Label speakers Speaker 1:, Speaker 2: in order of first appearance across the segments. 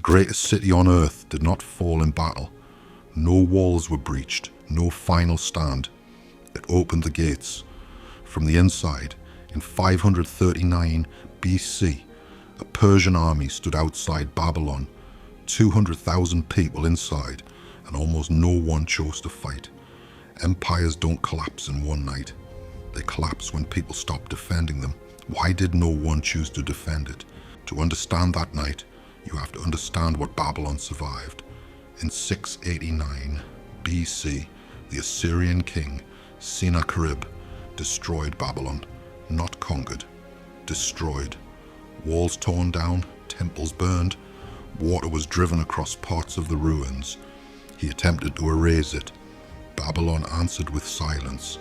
Speaker 1: greatest city on earth did not fall in battle. No walls were breached, no final stand. It opened the gates. From the inside, in 539 BC, a Persian army stood outside Babylon, 200,000 people inside, and almost no one chose to fight. Empires don't collapse in one night. They collapse when people stop defending them. Why did no one choose to defend it? To understand that night, you have to understand what Babylon survived. In 689 BC, the Assyrian king Sennacherib destroyed Babylon, not conquered, destroyed. Walls torn down, temples burned, water was driven across parts of the ruins. He attempted to erase it. Babylon answered with silence.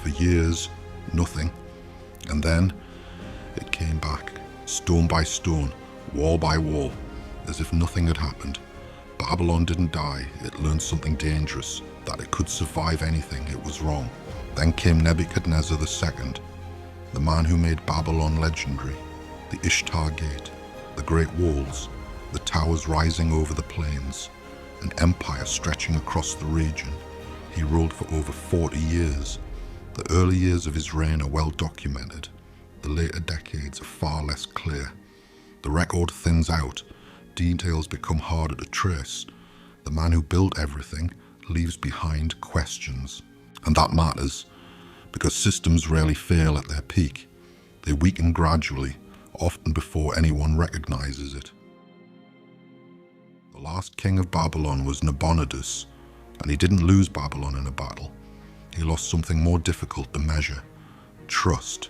Speaker 1: For years, nothing. And then it came back, stone by stone, wall by wall, as if nothing had happened. Babylon didn't die. It learned something dangerous, that it could survive anything. It was wrong. Then came Nebuchadnezzar II, the man who made Babylon legendary. The Ishtar Gate, the great walls, the towers rising over the plains, an empire stretching across the region. He ruled for over 40 years. The early years of his reign are well documented. The later decades are far less clear. The record thins out. Details become harder to trace. The man who built everything leaves behind questions. And that matters, because systems rarely fail at their peak. They weaken gradually, often before anyone recognizes it. The last king of Babylon was Nabonidus, and he didn't lose Babylon in a battle. He lost something more difficult to measure: trust.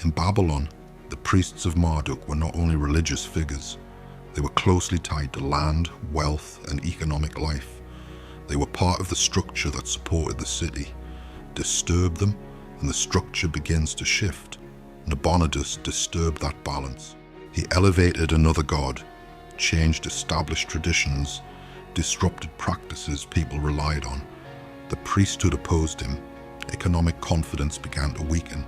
Speaker 1: In Babylon, the priests of Marduk were not only religious figures, they were closely tied to land, wealth, and economic life. They were part of the structure that supported the city. Disturb them, and the structure begins to shift. Nabonidus disturbed that balance. He elevated another god, changed established traditions, disrupted practices people relied on. The priesthood opposed him. Economic confidence began to weaken.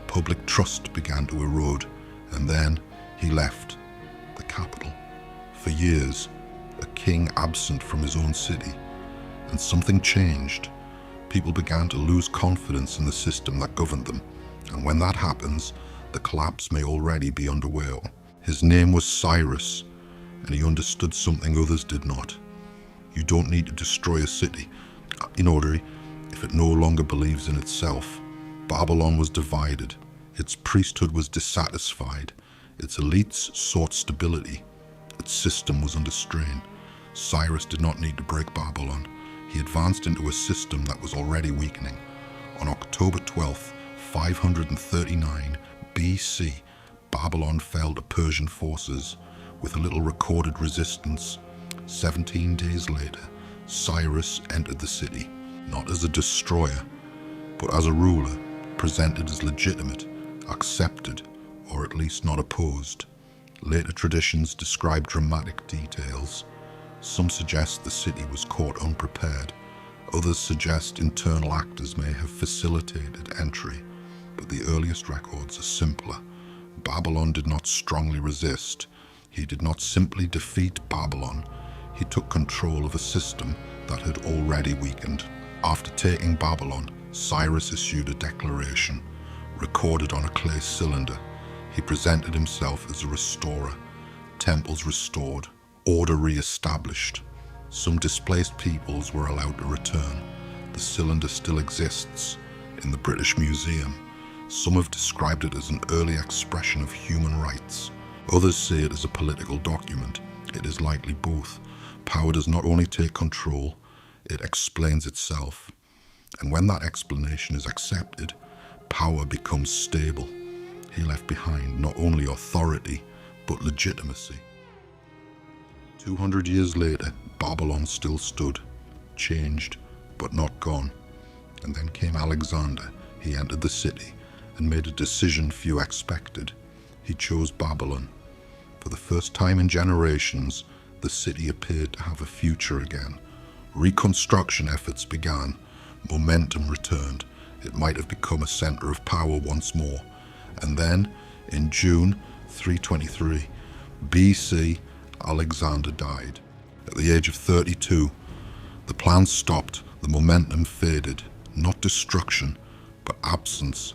Speaker 1: Public trust began to erode. And then he left the capital. For years, a king absent from his own city. And something changed. People began to lose confidence in the system that governed them. And when that happens, the collapse may already be underway. His name was Cyrus, and he understood something others did not. You don't need to destroy a city in order if it no longer believes in itself. Babylon was divided. Its priesthood was dissatisfied. Its elites sought stability. Its system was under strain. Cyrus did not need to break Babylon. He advanced into a system that was already weakening. On October 12th, 539 BC, Babylon fell to Persian forces with little recorded resistance. 17 days later, Cyrus entered the city, not as a destroyer, but as a ruler, presented as legitimate, accepted, or at least not opposed. Later traditions describe dramatic details. Some suggest the city was caught unprepared. Others suggest internal actors may have facilitated entry, but the earliest records are simpler. Babylon did not strongly resist. He did not simply defeat Babylon. He took control of a system that had already weakened. After taking Babylon, Cyrus issued a declaration, recorded on a clay cylinder. He presented himself as a restorer. Temples restored, order re-established. Some displaced peoples were allowed to return. The cylinder still exists in the British Museum. Some have described it as an early expression of human rights. Others say it is a political document. It is likely both. Power does not only take control, it explains itself. And when that explanation is accepted, power becomes stable. He left behind not only authority, but legitimacy. 200 years later, Babylon still stood, changed, but not gone. And then came Alexander. He entered the city and made a decision few expected. He chose Babylon. For the first time in generations, the city appeared to have a future again. Reconstruction efforts began. Momentum returned. It might have become a center of power once more. And then, in June 323 BC, Alexander died. At the age of 32, the plan stopped, the momentum faded. Not destruction, but absence.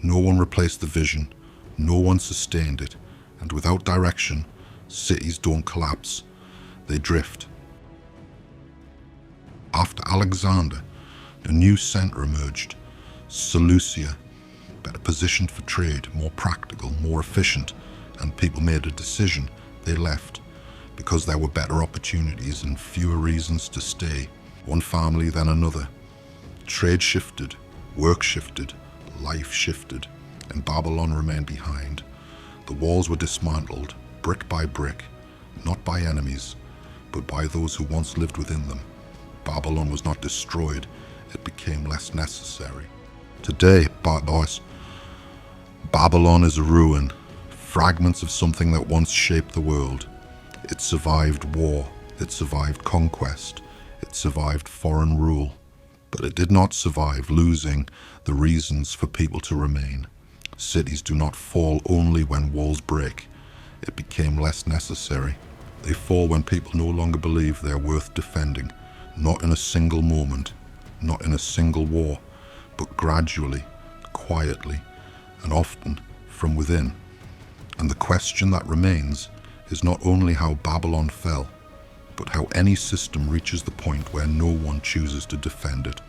Speaker 1: No one replaced the vision, no one sustained it, and without direction, cities don't collapse, they drift. After Alexander, a new centre emerged, Seleucia, better positioned for trade, more practical, more efficient, and people made a decision. They left because there were better opportunities and fewer reasons to stay. One family, then another. Trade shifted, work shifted, life shifted, and Babylon remained behind. The walls were dismantled, brick by brick, not by enemies, but by those who once lived within them. Babylon was not destroyed, it became less necessary. Today, boys, Babylon is a ruin, fragments of something that once shaped the world. It survived war, it survived conquest, it survived foreign rule, but it did not survive losing the reasons for people to remain. Cities do not fall only when walls break. It became less necessary. They fall when people no longer believe they're worth defending, not in a single moment, not in a single war, but gradually, quietly, and often from within. And the question that remains is not only how Babylon fell, but how any system reaches the point where no one chooses to defend it.